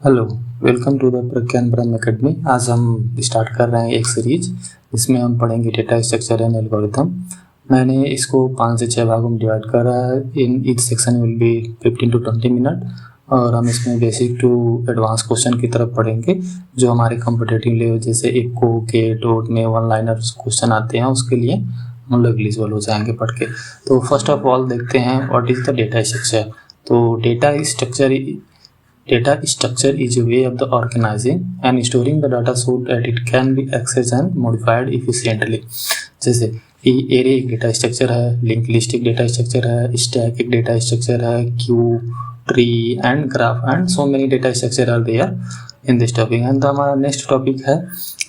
Hello, welcome to the Pragyan Brahma academy. आज हम start कर रहे हैं एक सीरीज जिसमें हम पढ़ेंगे डेटा स्ट्रक्चर एंड एल्गोरिथम। मैंने इसको 5 से 6 भागों में डिवाइड करा है। In each section will be 15 to 20 minute और हम इसमें बेसिक टू एडवांस क्वेश्चन की तरफ पढ़ेंगे जो हमारे कॉम्पिटिटिव लेवल जैसे इको गेट और में वन लाइनर क्वेश्चन आते हैं, उसके लिए हम लोग एलिजिबल हो जाएंगे पढ़ के। तो फर्स्ट ऑफ ऑल देखते हैं what is the data structure. तो Data structure is a way of the organizing and storing the data so that it can be accessed and modified efficiently। जैसे कि एरे एक डेटा स्ट्रक्चर है, link list एक data structure है, stack एक data structure है, queue, tree and graph and so many data structure are there in this topic. And हमारा next topic है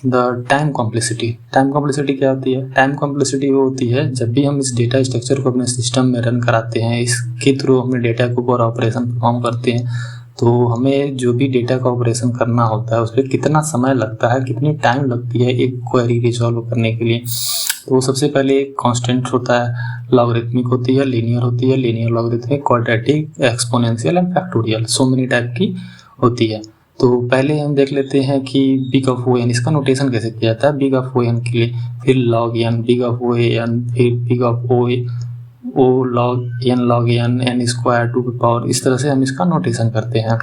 the time complexity. Time complexity क्या होती है? टाइम कॉम्प्लेक्सिटी वो होती है जब भी हम इस डेटा स्ट्रक्चर को अपने सिस्टम में रन कराते हैं, इसके थ्रू हमने डेटा के ऊपर ऑपरेशन परफॉर्म करते हैं, तो हमें जो भी डेटा का ऑपरेशन करना होता है उस पर कितना समय लगता है, कितनी टाइम लगती है एक क्वेरी रिजॉल्व करने के लिए। तो सबसे पहले कांस्टेंट होता है, लॉगरिथमिक होती है, लीनियर होती है, linear logarithmic, quadratic, exponential and factorial, so many type की होती है। तो पहले हम देख लेते हैं कि बिग ऑफ ओ एन, इसका नोटेशन कैसे किया जाता है बिग ऑफ ओ एन के लिए, फिर log N, big of O N, फिर big of O log N N square to the power, इस तरह से हम इसका नोटेशन करते हैं।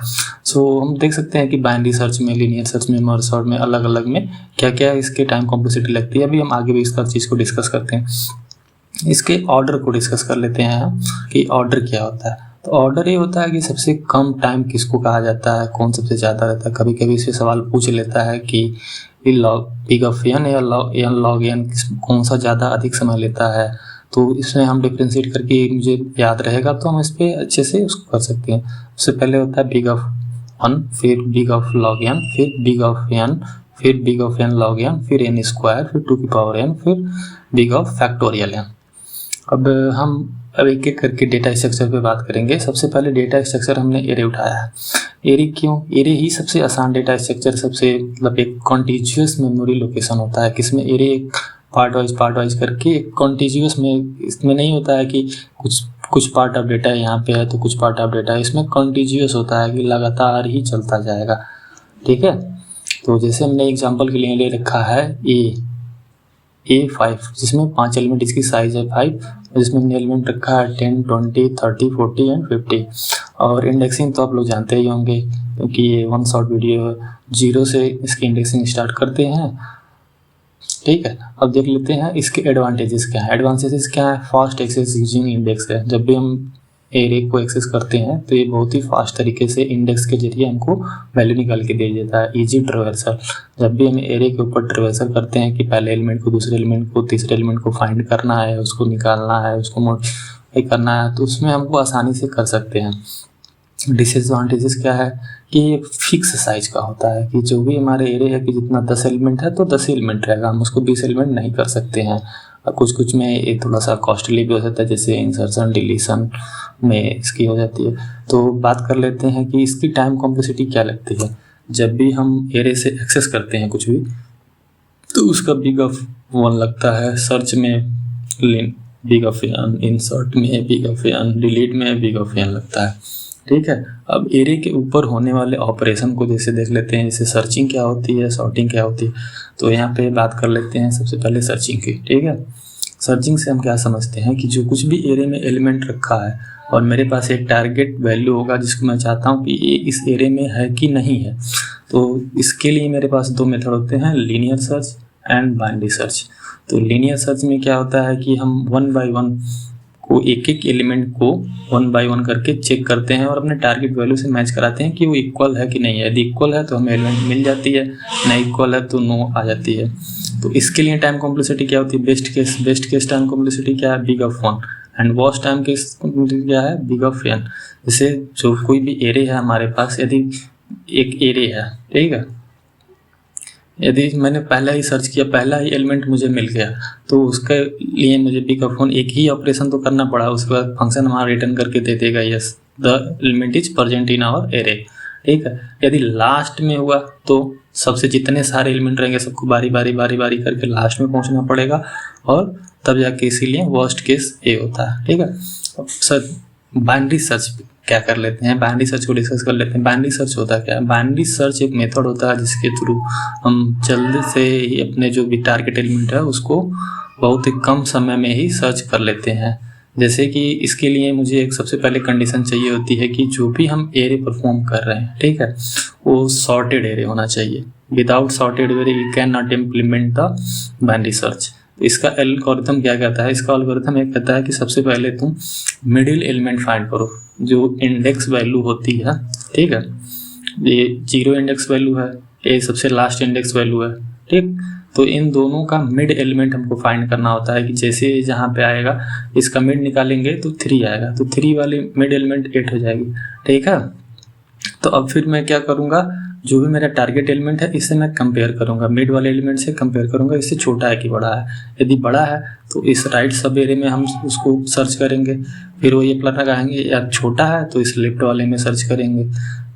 सो हम देख सकते हैं कि बाइनरी सर्च में, लीनियर सर्च में, मर्ज सर्च में अलग अलग में क्या क्या इसके टाइम कॉम्प्लेक्सिटी लगती है। अभी हम आगे भी इसका चीज़ को डिस्कस करते हैं। इसके ऑर्डर को डिस्कस कर लेते हैं हम कि ऑर्डर क्या होता है। तो ऑर्डर ये होता है कि सबसे कम टाइम किसको कहा जाता है, कौन सबसे ज़्यादा रहता है। कभी कभी इससे सवाल पूछ लेता है कि बिग ऑफ एन या लॉग एन कौन सा ज़्यादा अधिक समय लेता है। तो इसमें हम डिफ्रेंशिएट करके मुझे याद रहेगा तो हम इस पर अच्छे से उसको कर सकते हैं। उससे पहले होता है बिग ऑफ 1, फिर बिग ऑफ लॉग एन, फिर बिग ऑफ एन, फिर big of N log N, फिर एन स्क्वायर, फिर टू की पावर एन, फिर बिग ऑफ फैक्टोरियल एन। अब एक एक करके डेटा स्ट्रक्चर पे बात करेंगे। सबसे पहले डेटा स्ट्रक्चर हमने एरे उठाया है। एरे क्यों? एरे ही सबसे आसान डेटा स्ट्रक्चर, सबसे मतलब एक कॉन्टिजियस मेमोरी लोकेशन होता है, किसमें एरे एक पार्ट वाइज करके एक कॉन्टिजियस में, इसमें नहीं होता है कि कुछ पार्ट ऑफ डेटा यहाँ पे है तो कुछ पार्ट ऑफ डेटा है, इसमें कॉन्टिजियस होता है कि लगातार ही चलता जाएगा। ठीक है, तो जैसे हमने एग्जांपल के लिए ले रखा है A5 जिसमें 5 एलिमेंट, इसकी साइज है 5, जिसमें हमने एलिमेंट रखा है 10, 20, 30, 40 एंड 50। और इंडेक्सिंग तो आप लोग जानते ही होंगे क्योंकि ये वन शॉट वीडियो है। 0 से इसकी इंडेक्सिंग स्टार्ट करते हैं। ठीक है, अब देख लेते हैं इसके एडवांटेजेस क्या है। एडवांटेजेस क्या है? फास्ट एक्सेस यूजिंग इंडेक्स है। जब भी हम एरे को एक्सेस करते हैं तो ये बहुत ही फास्ट तरीके से इंडेक्स के जरिए हमको वैल्यू निकाल के दे देता है। इजी ट्रेवर्सल, जब भी हम एरे के ऊपर ट्रेवर्सल करते हैं कि पहले एलिमेंट को, दूसरे एलिमेंट को, तीसरे एलिमेंट को फाइंड करना है, उसको निकालना है, उसको मॉडिफाई करना है, तो उसमें हमको आसानी से कर सकते हैं। डिसएडवांटेजेस क्या है कि ये फिक्स साइज का होता है कि जो भी हमारे एरे है कि जितना 10 एलिमेंट है तो 10 एलिमेंट रहेगा, हम उसको 20 एलिमेंट नहीं कर सकते हैं। और कुछ में ये थोड़ा सा कॉस्टली भी हो जाता है, जैसे इंसर्शन डिलीशन में इसकी हो जाती है। तो बात कर लेते हैं कि इसकी टाइम कॉम्प्लेक्सिटी क्या लगती है। जब भी हम एरे से एक्सेस करते हैं कुछ भी तो उसका बिग ऑफ 1 लगता है, सर्च में बिग ऑफ एन, इंसर्ट में बिग ऑफ एन, डिलीट में बिग ऑफ एन लगता है। ठीक है, अब एरे के ऊपर होने वाले ऑपरेशन को जैसे देख लेते हैं, जैसे सर्चिंग क्या होती है, सॉर्टिंग क्या होती है। तो यहाँ पे बात कर लेते हैं सबसे पहले सर्चिंग की। ठीक है, सर्चिंग से हम क्या समझते हैं कि जो कुछ भी एरे में एलिमेंट रखा है और मेरे पास एक टारगेट वैल्यू होगा जिसको मैं चाहता हूँ कि ये इस एरे में है कि नहीं है, तो इसके लिए मेरे पास 2 मेथड होते हैं, linear search and binary search. तो लीनियर सर्च में क्या होता है कि हम 1 by 1 को, एक एक एलिमेंट को 1 by 1 करके चेक करते हैं और अपने टारगेट वैल्यू से मैच कराते हैं कि वो इक्वल है कि नहीं है। यदि इक्वल है तो हमें एलिमेंट मिल जाती है, नहीं इक्वल है तो नो आ जाती है। तो इसके लिए टाइम कॉम्प्लेक्सिटी क्या होती है? बेस्ट केस टाइम कॉम्प्लेक्सिटी क्या है? Big of 1। And worst time case क्या है? Big of n। जैसे जो कोई भी एरे है हमारे पास, यदि एक एरे है, ठीक है, यदि मैंने पहला ही सर्च किया, पहला ही एलिमेंट मुझे मिल गया, तो उसके लिए मुझे पिक अप ऑन एक ही ऑपरेशन तो करना पड़ा। उसके बाद फंक्शन हमारा रिटर्न करके दे देगा yes the element is present in our array. ठीक है, यदि लास्ट में हुआ तो सबसे जितने सारे एलिमेंट रहेंगे सबको बारी बारी करके लास्ट में पहुंचना पड़ेगा और तब जाके इसीलिए वर्स्ट केस ए होता है। ठीक है, सर बाइनरी सर्च क्या कर लेते हैं, बाइनरी सर्च को डिस्कस कर लेते हैं। बाइनरी सर्च होता क्या है? बाइनरी सर्च एक मेथड होता है जिसके थ्रू हम जल्द से ही अपने जो भी टारगेट एलिमेंट है उसको बहुत ही कम समय में ही सर्च कर लेते हैं। जैसे कि इसके लिए मुझे एक सबसे पहले कंडीशन चाहिए होती है कि जो भी हम एरे परफॉर्म कर रहे हैं, ठीक है, वो सॉर्टेड एरे होना चाहिए। Without sorted array we can not implement the binary search. इसका एल्गोरिथम क्या कहता है? इसका एल्गोरिथम ये कहता है कि सबसे पहले तुम मिडिल एलिमेंट फाइंड करो, जो इंडेक्स वैल्यू होती है, ठीक है। ये 0 इंडेक्स वैल्यू है, ये सबसे लास्ट इंडेक्स वैल्यू है, ठीक। तो इन दोनों का मिड एलिमेंट हमको फाइंड करना होता है कि जैसे जहाँ पे आएगा इसका मिड निकालेंगे तो 3 आएगा, तो 3 वाली मिड एलिमेंट 8 हो जाएगी, ठीक है। तो अब फिर मैं क्या करूँगा, जो भी मेरा टारगेट एलिमेंट है इससे मैं कंपेयर करूंगा, मिड वाले एलिमेंट से कंपेयर करूंगा, इससे छोटा है कि बड़ा है। यदि बड़ा है तो इस राइट सब एरे में हम उसको सर्च करेंगे, फिर वो ये प्लस लगाएंगे, या छोटा है तो इस लेफ्ट वाले में सर्च करेंगे,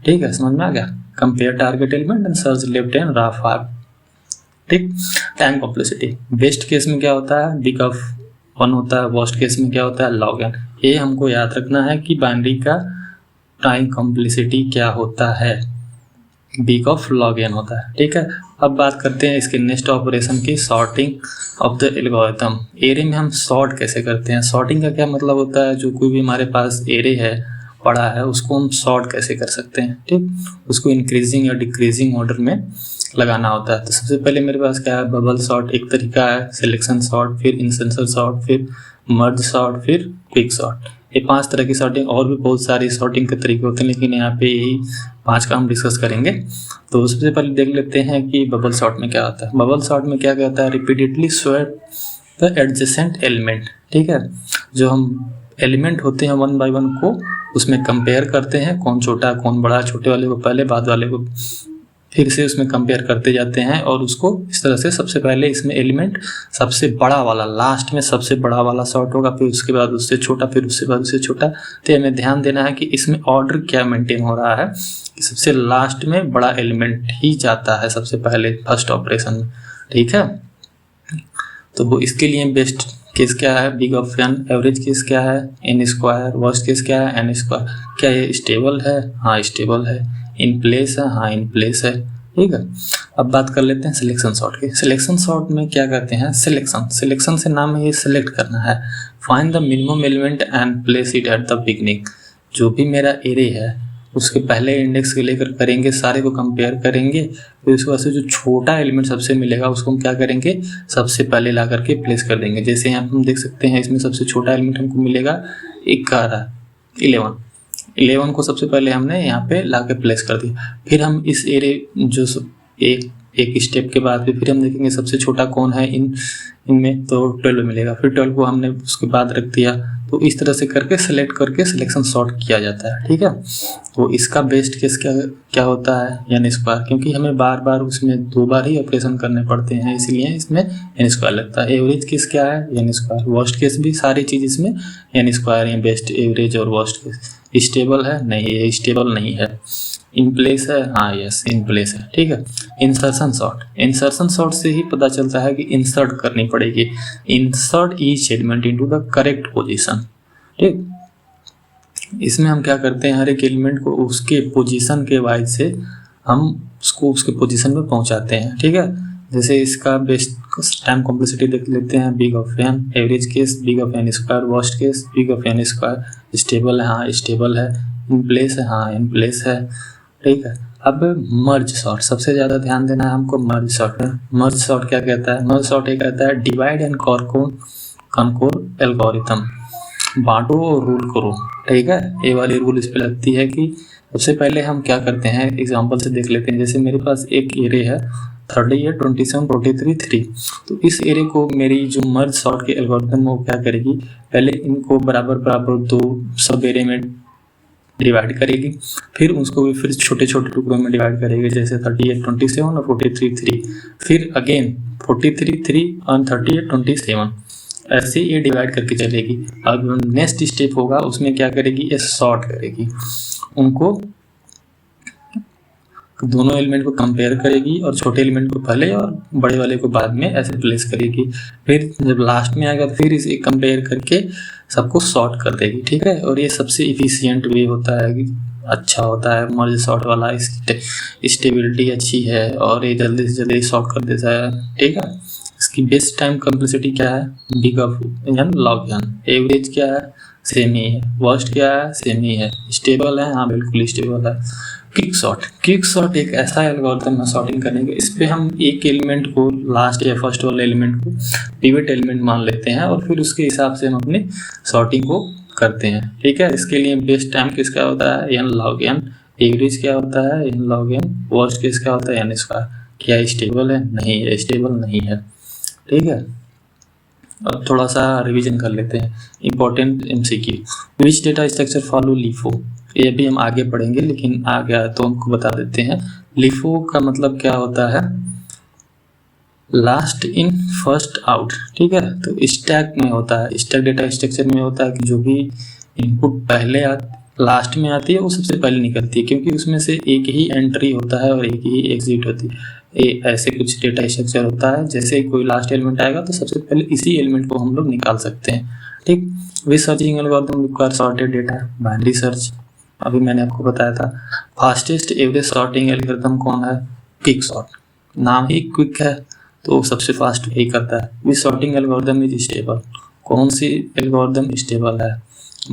ठीक है। समझ में आ गया? Compare target element and search left and right 5, ठीक। टाइम कॉम्प्लेक्सिटी, बेस्ट केस में क्या होता है, बिग ऑफ 1 होता है, वर्स्ट केस में क्या होता है, लॉग n। ये हमको याद रखना है कि बाइनरी का टाइम कॉम्प्लेक्सिटी क्या होता है, बिग ऑफ लॉग n होता है, ठीक है। अब बात करते हैं इसके नेक्स्ट ऑपरेशन की, sorting of the algorithm. Array में हम सॉर्ट कैसे करते हैं? सॉर्टिंग का क्या मतलब होता है, जो कोई भी हमारे पास एरे है पड़ा है उसको हम सॉर्ट कैसे कर सकते हैं, ठीक। उसको इंक्रीजिंग या डिक्रीजिंग ऑर्डर में लगाना होता है। तो सबसे पहले मेरे पास क्या है, बबल सॉर्ट एक तरीका है, सिलेक्शन सॉर्ट, फिर इंसेंसर सॉर्ट, फिर मर्ज सॉर्ट, फिर क्विक सॉर्ट। ये 5 तरह की सॉर्टिंग, और भी बहुत सारी सॉर्टिंग के तरीके होते हैं, लेकिन यहाँ पे यही 5 का हम डिस्कस करेंगे। तो सबसे पहले देख लेते हैं कि बबल सॉर्ट में क्या होता है। बबल सॉर्ट में क्या कहता है, repeatedly sort the adjacent element, ठीक है। जो हम एलिमेंट होते हैं 1 by 1 को उसमें कंपेयर करते हैं, कौन छोटा कौन बड़ा, छोटे वाले को पहले बाद वाले को फिर से उसमें कंपेयर करते जाते हैं, और उसको इस तरह से सबसे पहले इसमें एलिमेंट सबसे बड़ा वाला, लास्ट में सबसे बड़ा वाला सॉर्ट होगा, फिर उसके बाद उससे छोटा, फिर उसके बाद उससे छोटा। तो हमें ध्यान देना है कि इसमें ऑर्डर क्या मेंटेन हो रहा है, कि सबसे लास्ट में बड़ा एलिमेंट ही जाता है सबसे पहले फर्स्ट ऑपरेशन में, ठीक है। तो वो इसके लिए बेस्ट केस क्या है, big of n, average case क्या है, n स्क्वायर, वर्स्ट केस क्या है, n स्क्वायर। क्या ये स्टेबल है? हाँ स्टेबल है। इन प्लेस है? हाँ इन प्लेस है, ठीक है। अब बात कर लेते हैं सिलेक्शन सॉर्ट की। सिलेक्शन सॉर्ट में क्या कहते हैं, सिलेक्शन से नाम है ये सिलेक्ट करना है। Find the minimum element and place it at the beginning. जो भी मेरा एरे है उसके पहले इंडेक्स के लेकर करेंगे, सारे को कंपेयर करेंगे, फिर उसके बाद से जो छोटा एलिमेंट सबसे मिलेगा उसको हम क्या करेंगे, सबसे पहले ला करके प्लेस कर देंगे। जैसे यहाँ हम देख सकते हैं इसमें सबसे छोटा एलिमेंट हमको मिलेगा 11 को सबसे पहले हमने यहाँ पे ला के प्लेस कर दिया। फिर हम इस एरे जो एक स्टेप के बाद फिर हम देखेंगे सबसे छोटा कौन है इनमें, तो 12 मिलेगा। फिर 12 को हमने उसके बाद रख दिया। तो इस तरह से करके सेलेक्ट करके सिलेक्शन सॉर्ट किया जाता है, ठीक है। तो इसका बेस्ट केस क्या होता है, n स्क्वायर, क्योंकि हमें बार बार उसमें 2 बार ही ऑपरेशन करने पड़ते हैं, इसलिए इसमें n स्क्वायर लगता है। एवरेज केस क्या है, n स्क्वायर। वर्स्ट केस भी सारी चीज़ इसमें n स्क्वायर है। बेस्ट, एवरेज और वर्स्ट केस। स्टेबल है? नहीं, ये स्टेबल नहीं है। इन प्लेस है? हाँ यस इन प्लेस है, ठीक है। इंसर्शन सॉर्ट से ही पता चलता है कि इंसर्ट करनी पड़ेगी। Insert each element into the correct position, ठीक। इसमें हम क्या करते हैं, हर एक एलिमेंट को उसके पोजीशन के वाइज से हम उसको उसके पोजीशन में पहुंचाते हैं, ठीक है। जैसे इसका बेस्ट टाइम कॉम्प्लेक्सिटी देख लेते हैं, big of n, average case big of n square, worst case big of n square. Stable है? हाँ स्टेबल है। इन प्लेस है? हाँ इन प्लेस है, ठीक है। अब मर्ज सॉर्ट, सबसे ज़्यादा ध्यान देना है हमको मर्ज सॉर्ट में। मर्ज सॉर्ट क्या कहता है, मर्ज सॉर्ट ये कहता है डिवाइड एंड कॉनकोर एल्गोरिथम, बांटो और रूल करो, ठीक है। ये वाली रूल इस पे लगती है कि सबसे पहले हम क्या करते हैं, एग्जांपल से देख लेते हैं। जैसे मेरे पास एक एरे है 38, 27, 43, 3। तो इस एरे को मेरी जो मर्ज सॉर्ट के एल्गोरिथम वो क्या करेगी, पहले इनको बराबर बराबर 2 सब एरे में डिवाइड करेगी, फिर उसको भी फिर छोटे छोटे टुकड़ों में डिवाइड करेगी। जैसे 38, 27 और 43, 3। फिर अगेन 43, 3 और 38, 27, ऐसे ये डिवाइड करके चलेगी। अब नेक्स्ट स्टेप होगा उसमें क्या करेगी, ये सॉर्ट करेगी उनको, दोनों एलिमेंट को कंपेयर करेगी और छोटे एलिमेंट को पहले और बड़े वाले को बाद में ऐसे प्लेस करेगी। फिर जब लास्ट में आएगा फिर इसे कंपेयर करके सबको सॉर्ट कर देगी, ठीक है। और ये सबसे इफिशियंट वे होता है, अच्छा होता है मर्ज सॉर्ट वाला। इसकी स्टेबिलिटी अच्छी है और ये जल्दी से जल्दी सॉर्ट कर देता है, ठीक है। इसकी बेस्ट टाइम कम्प्लेक्सिटी क्या है, big of N log N. Average क्या है, सेम ही है। वर्स्ट क्या है, सेम ही है। स्टेबल है, हाँ बिल्कुल स्टेबल है। क्विक सॉर्ट एक ऐसा एल्गोरिथम है सॉर्टिंग करने का, इस पे हम एक एलिमेंट को लास्ट या फर्स्ट वाले एलिमेंट को पिवट एलिमेंट मान लेते हैं और फिर उसके हिसाब से हम अपनी सॉर्टिंग को करते हैं, ठीक है। इसके लिए बेस्ट टाइम किसका होता है, एन लॉग एन। एवरेज क्या होता है, N log N. Worst case क्या होता है, एन स्क्वायर। क्या स्टेबल है, नहीं है, स्टेबल नहीं है, ठीक है। अब थोड़ा सा रिवीजन कर लेते हैं। Important MCQ, which data structure follow LIFO. ये भी हम आगे पढ़ेंगे लेकिन आ गया तो हमको बता देते हैं। लिफो का मतलब क्या होता है, लास्ट इन फर्स्ट आउट, ठीक है। तो स्टैक में होता है, स्टैक डेटा स्ट्रक्चर में होता है कि जो भी इनपुट पहले लास्ट में आती है वो सबसे पहले निकलती है, क्योंकि उसमें से एक ही एंट्री होता है और एक ही एग्जिट होती है। ऐसे कुछ डेटा स्ट्रक्चर होता है, जैसे कोई लास्ट एलिमेंट आएगा तो सबसे पहले इसी एलिमेंट को हम लोग निकाल सकते हैं, ठीक। Which searching algorithm require sorted data, binary search, अभी मैंने आपको बताया था। फास्टेस्ट एवरेज सॉर्टिंग एल्गोरिथम कौन है, क्विक सॉर्ट। नाम ही क्विक है तो सबसे फास्ट वही करता है। Which sorting algorithm is stable, कौन सी एल्गोरिथम स्टेबल है,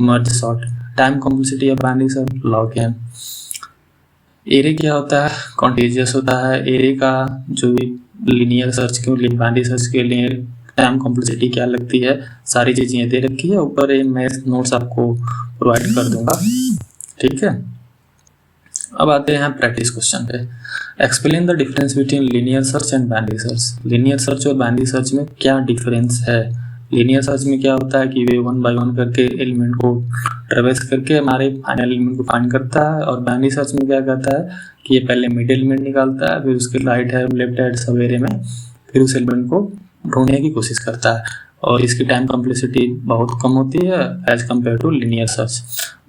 merge sort. Time complexity of binary search, log N. Array क्या होता है, कॉन्टिजियस होता है। एरे का जो भी लीनियर सर्च के लिए, बाइनरी सर्च के लिए टाइम कॉम्प्लेक्सिटी क्या लगती है, सारी चीजें दे रखी है ऊपर। मैं नोट्स आपको प्रोवाइड कर दूंगा, ठीक है। अब आते हैं प्रैक्टिस क्वेश्चन पे। Explain the difference between linear search and binary search. Linear search और बाइनरी सर्च में क्या डिफरेंस है। लीनियर सर्च में क्या होता है कि वे वन बाय वन करके एलिमेंट को ट्रेवर्स करके हमारे फाइनल एलिमेंट को फाइंड करता है, और बाइनरी सर्च में क्या करता है कि ये पहले मिड एलिमेंट निकालता है, फिर उसके राइट है लेफ्ट हैंड सब एरे में, फिर उस एलिमेंट को ढूंढने की कोशिश करता है। और इसकी टाइम कॉम्प्लेक्सिटी बहुत कम होती है as compare to linear search.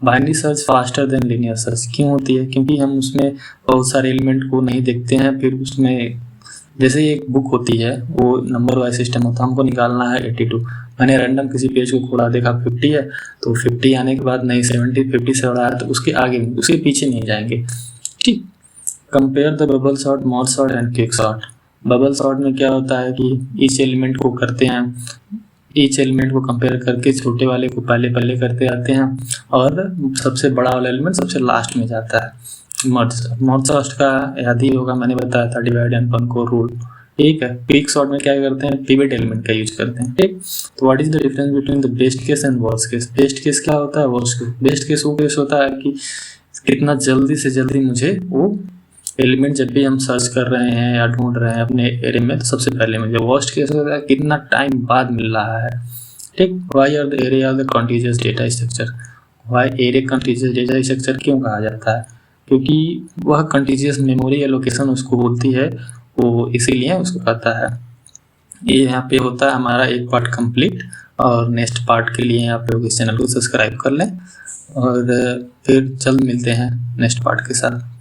Binary search faster than linear search क्यों होती है, क्योंकि हम उसमें बहुत सारे एलिमेंट को नहीं देखते हैं। फिर उसमें जैसे एक बुक होती है वो नंबर वाइज सिस्टम होता है, हमको निकालना है 82। मैंने रैंडम किसी पेज को खोला, देखा 50 है तो 50 आने के बाद नहीं 70, 50 से बड़ा है तो उसके आगे उसके पीछे नहीं जाएंगे, ठीक। Compare the bubble sort, merge sort and quick sort. Bubble sort में क्या होता है कि ईच एलिमेंट को करते हैं, ईच एलिमेंट को कंपेयर करके छोटे वाले को पहले करते आते हैं और सबसे बड़ा वाला एलिमेंट सबसे लास्ट में जाता है। मर्ज सॉर्ट का याद ही होगा, मैंने बताया था डिवाइड एंड कॉन्कर रूल, ठीक है। क्विक सॉर्ट में क्या करते हैं, पिवट एलिमेंट का यूज करते हैं, ठीक। तो what is the difference between the best case and worst case. Best case क्या होता है, वर्स्ट केस। बेस्ट केस वो केस होता है कि कितना जल्दी से जल्दी मुझे वो एलिमेंट जब भी हम सर्च कर रहे हैं या ढूंढ रहे हैं अपने एरे में तो सबसे पहले मुझे। वर्स्ट केस होता है कितना टाइम बाद मिल रहा है, ठीक। Why are the array are the contiguous data structure. Why array contiguous data structure क्यों कहा जाता है, क्योंकि वह कॉन्टिजियस मेमोरी एलोकेशन उसको बोलती है, वो इसीलिए उसको कहता है। ये यहाँ पे होता है हमारा एक पार्ट कंप्लीट, और नेक्स्ट पार्ट के लिए आप लोग इस चैनल को सब्सक्राइब कर लें और फिर जल्द मिलते हैं नेक्स्ट पार्ट के साथ।